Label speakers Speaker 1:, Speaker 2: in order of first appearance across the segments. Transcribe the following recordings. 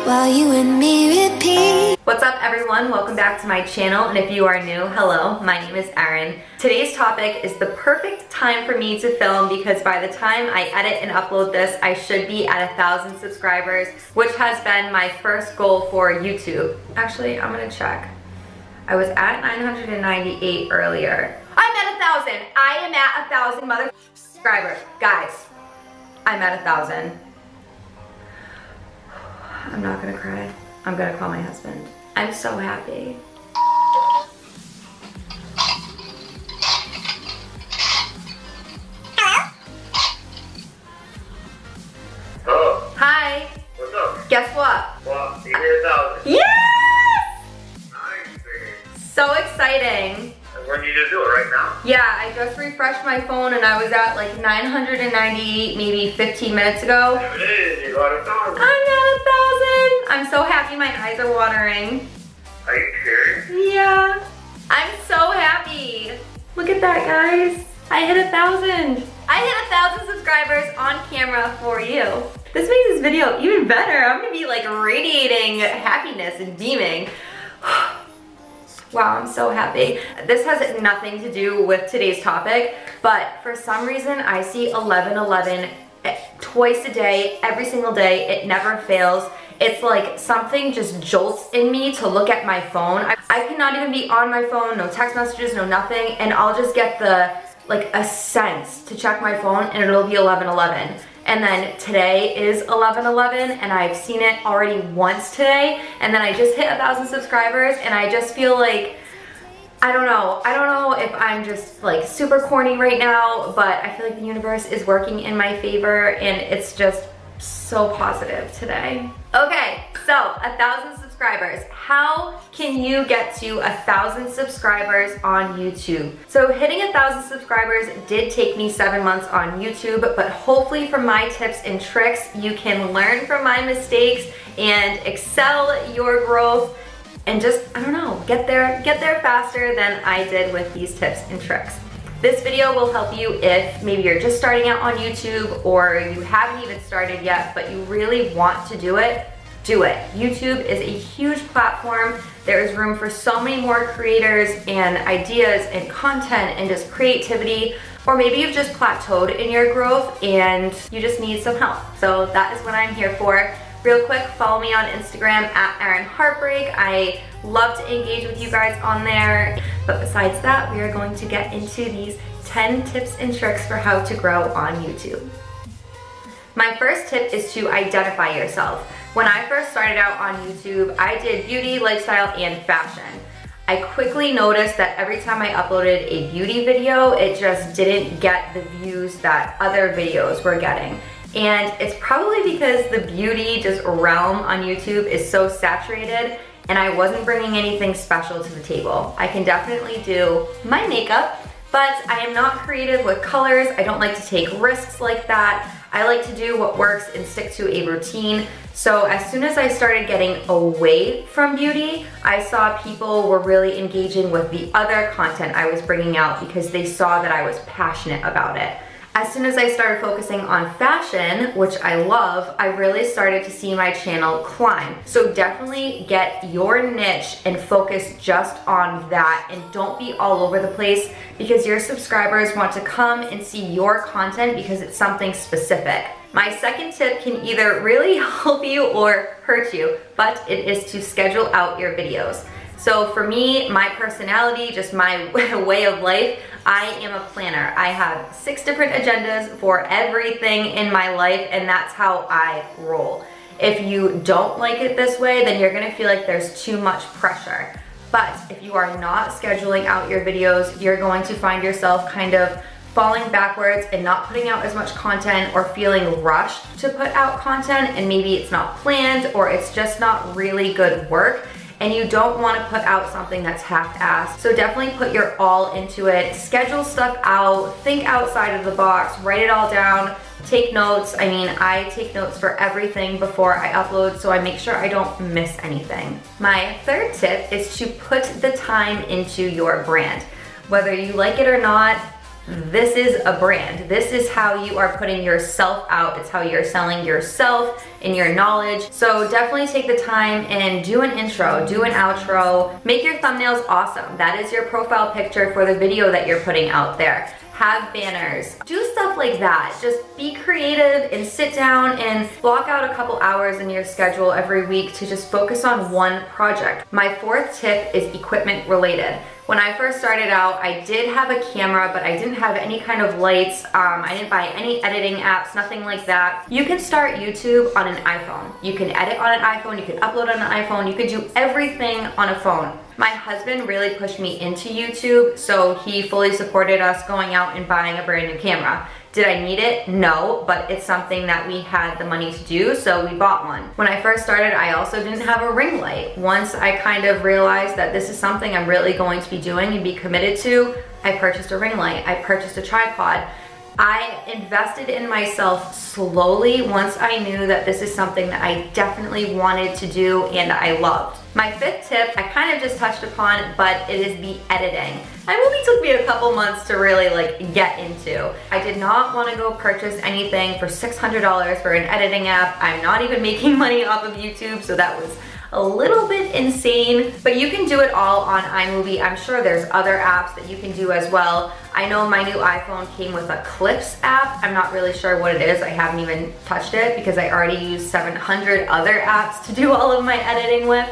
Speaker 1: while you and me repeat.
Speaker 2: What's up everyone, welcome back to my channel, and if you are new, hello, my name is Erin. Today's topic is the perfect time for me to film because by the time I edit and upload this, I should be at 1,000 subscribers, which has been my first goal for YouTube. Actually, I'm gonna check. I was at 998 earlier. I'm at 1,000. I am at 1,000 mother subscribers. Guys, I'm at 1,000. I'm not gonna cry. I'm gonna call my husband. I'm so happy.
Speaker 3: Hello.
Speaker 2: Hi.
Speaker 3: What's up?
Speaker 2: Guess what?
Speaker 3: Well, you hit 1,000.
Speaker 2: Yes!
Speaker 3: Nice, babe.
Speaker 2: So exciting.
Speaker 3: And when you just do it right now?
Speaker 2: Yeah, I just refreshed my phone and I was at like 998 maybe 15 minutes ago.
Speaker 3: There it is. You got 1,000.
Speaker 2: I'm at 1,000. I'm so happy, my eyes are watering.
Speaker 3: Are you serious?
Speaker 2: Yeah, I'm so happy. Look at that, guys. I hit 1,000. I hit 1,000 subscribers on camera for you. This makes this video even better. I'm gonna be like radiating happiness and beaming. Wow, I'm so happy. This has nothing to do with today's topic, but for some reason I see 1111 twice a day, every single day. It never fails. It's like something just jolts in me to look at my phone. I cannot even be on my phone, no text messages, no nothing, and I'll just get a sense to check my phone and it'll be 1111. And then today is 1111 and I've seen it already once today, and then I just hit 1,000 subscribers and I just feel like, I don't know if I'm just like super corny right now, but I feel like the universe is working in my favor and it's just so positive today. Okay, so 1,000 subscribers. How can you get to 1,000 subscribers on YouTube? So hitting 1,000 subscribers did take me 7 months on YouTube, but hopefully from my tips and tricks, you can learn from my mistakes and excel your growth and just, I don't know, get there faster than I did with these tips and tricks. This video will help you if maybe you're just starting out on YouTube or you haven't even started yet, but you really want to do it, do it. YouTube is a huge platform. There is room for so many more creators and ideas and content and just creativity. Or maybe you've just plateaued in your growth and you just need some help. So that is what I'm here for. Real quick, follow me on Instagram at @ErinHeartbreak. I love to engage with you guys on there. But besides that, we are going to get into these 10 tips and tricks for how to grow on YouTube. My first tip is to identify yourself. When I first started out on YouTube, I did beauty, lifestyle, and fashion. I quickly noticed that every time I uploaded a beauty video, it just didn't get the views that other videos were getting. And it's probably because the beauty just realm on YouTube is so saturated and I wasn't bringing anything special to the table. I can definitely do my makeup, but I am not creative with colors. I don't like to take risks like that. I like to do what works and stick to a routine. So as soon as I started getting away from beauty, I saw people were really engaging with the other content I was bringing out because they saw that I was passionate about it. As soon as I started focusing on fashion, which I love, I really started to see my channel climb. So definitely get your niche and focus just on that and don't be all over the place because your subscribers want to come and see your content because it's something specific. My second tip can either really help you or hurt you, but it is to schedule out your videos. So for me, my personality, just my way of life, I am a planner. I have 6 different agendas for everything in my life, and that's how I roll. If you don't like it this way, then you're gonna feel like there's too much pressure. But if you are not scheduling out your videos, you're going to find yourself kind of falling backwards and not putting out as much content or feeling rushed to put out content, and maybe it's not planned or it's just not really good work. And you don't want to put out something that's half-assed. So definitely put your all into it. Schedule stuff out, think outside of the box, write it all down, take notes. I mean, I take notes for everything before I upload, so I make sure I don't miss anything. My third tip is to put the time into your brand. Whether you like it or not, this is a brand. This is how you are putting yourself out. It's how you're selling yourself and your knowledge. So definitely take the time and do an intro, do an outro, make your thumbnails awesome. That is your profile picture for the video that you're putting out there. Have banners, do stuff like that. Just be creative and sit down and block out a couple hours in your schedule every week to just focus on one project. My fourth tip is equipment related. When I first started out, I did have a camera, but I didn't have any kind of lights. I didn't buy any editing apps, nothing like that. You can start YouTube on an iPhone. You can edit on an iPhone, you can upload on an iPhone, you can do everything on a phone. My husband really pushed me into YouTube, so he fully supported us going out and buying a brand new camera. Did I need it? No, but it's something that we had the money to do, so we bought one. When I first started, I also didn't have a ring light. Once I kind of realized that this is something I'm really going to be doing and be committed to, I purchased a ring light. I purchased a tripod. I invested in myself slowly once I knew that this is something that I definitely wanted to do and I loved. My fifth tip, I kind of just touched upon, but it is the editing. It only took me a couple months to really get into. I did not want to go purchase anything for $600 for an editing app. I'm not even making money off of YouTube, so that was a little bit insane, but you can do it all on iMovie. I'm sure there's other apps that you can do as well. I know my new iPhone came with a Clips app. I'm not really sure what it is. I haven't even touched it because I already use 700 other apps to do all of my editing with,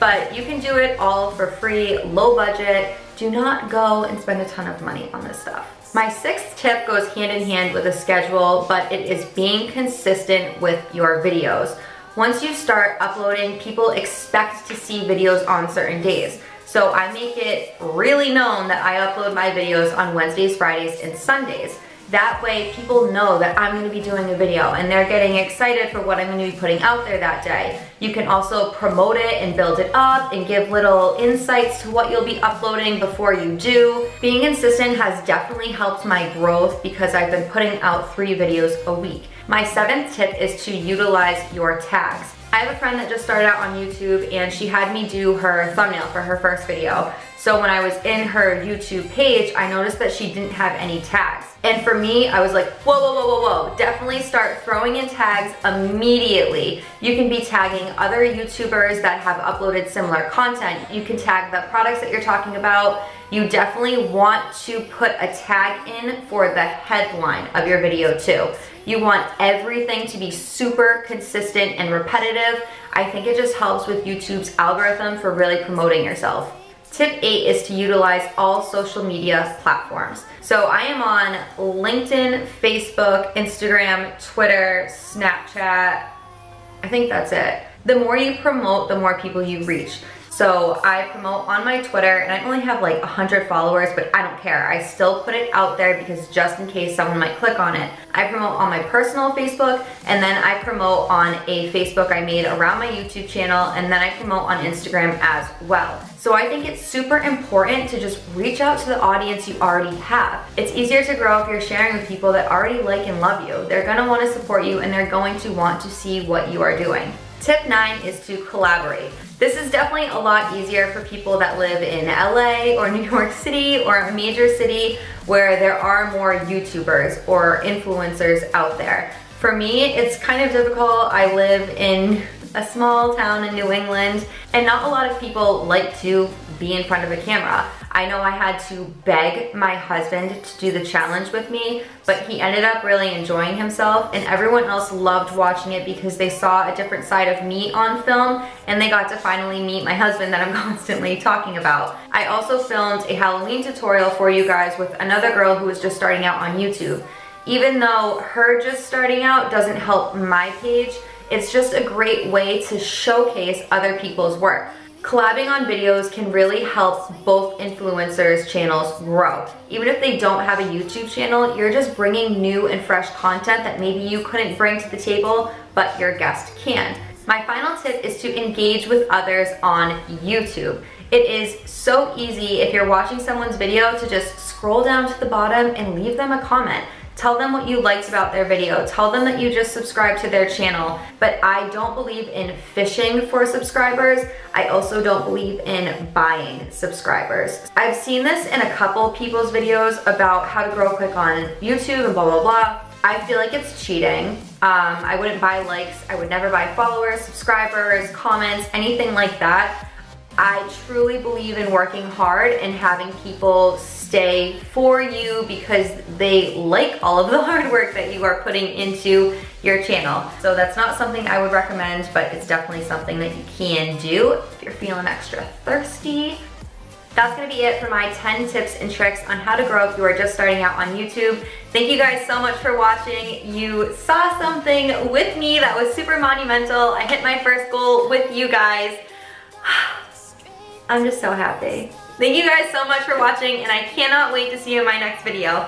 Speaker 2: but you can do it all for free, low budget. Do not go and spend a ton of money on this stuff. My sixth tip goes hand in hand with a schedule, but it is being consistent with your videos. Once you start uploading, people expect to see videos on certain days. So I make it really known that I upload my videos on Wednesdays, Fridays, and Sundays. That way people know that I'm gonna be doing a video and they're getting excited for what I'm gonna be putting out there that day. You can also promote it and build it up and give little insights to what you'll be uploading before you do. Being consistent has definitely helped my growth because I've been putting out 3 videos a week. My seventh tip is to utilize your tags. I have a friend that just started out on YouTube and she had me do her thumbnail for her first video. So when I was in her YouTube page, I noticed that she didn't have any tags. And for me, I was like, whoa, whoa, whoa, whoa, whoa. Definitely start throwing in tags immediately. You can be tagging other YouTubers that have uploaded similar content. You can tag the products that you're talking about. You definitely want to put a tag in for the headline of your video too. You want everything to be super consistent and repetitive. I think it just helps with YouTube's algorithm for really promoting yourself. Tip 8 is to utilize all social media platforms. So I am on LinkedIn, Facebook, Instagram, Twitter, Snapchat. I think that's it. The more you promote, the more people you reach. So I promote on my Twitter and I only have like 100 followers, but I don't care. I still put it out there because just in case someone might click on it. I promote on my personal Facebook and then I promote on a Facebook I made around my YouTube channel and then I promote on Instagram as well. So I think it's super important to just reach out to the audience you already have. It's easier to grow if you're sharing with people that already like and love you. They're gonna wanna support you and they're going to want to see what you are doing. Tip 9 is to collaborate. This is definitely a lot easier for people that live in LA or New York City or a major city where there are more YouTubers or influencers out there. For me, it's kind of difficult. I live in a small town in New England and not a lot of people like to be in front of a camera. I know I had to beg my husband to do the challenge with me, but he ended up really enjoying himself and everyone else loved watching it because they saw a different side of me on film and they got to finally meet my husband that I'm constantly talking about. I also filmed a Halloween tutorial for you guys with another girl who was just starting out on YouTube. Even though her just starting out doesn't help my page, it's just a great way to showcase other people's work. Collabing on videos can really help both influencers' channels grow. Even if they don't have a YouTube channel, you're just bringing new and fresh content that maybe you couldn't bring to the table, but your guest can. My final tip is to engage with others on YouTube. It is so easy if you're watching someone's video to just scroll down to the bottom and leave them a comment. Tell them what you liked about their video. Tell them that you just subscribed to their channel. But I don't believe in fishing for subscribers. I also don't believe in buying subscribers. I've seen this in a couple people's videos about how to grow quick on YouTube and blah, blah, blah. I feel like it's cheating. I wouldn't buy likes. I would never buy followers, subscribers, comments, anything like that. I truly believe in working hard and having people stay for you because they like all of the hard work that you are putting into your channel. So that's not something I would recommend, but it's definitely something that you can do if you're feeling extra thirsty. That's gonna be it for my 10 tips and tricks on how to grow if you are just starting out on YouTube. Thank you guys so much for watching. You saw something with me that was super monumental. I hit my first goal with you guys. I'm just so happy. Thank you guys so much for watching, and I cannot wait to see you in my next video.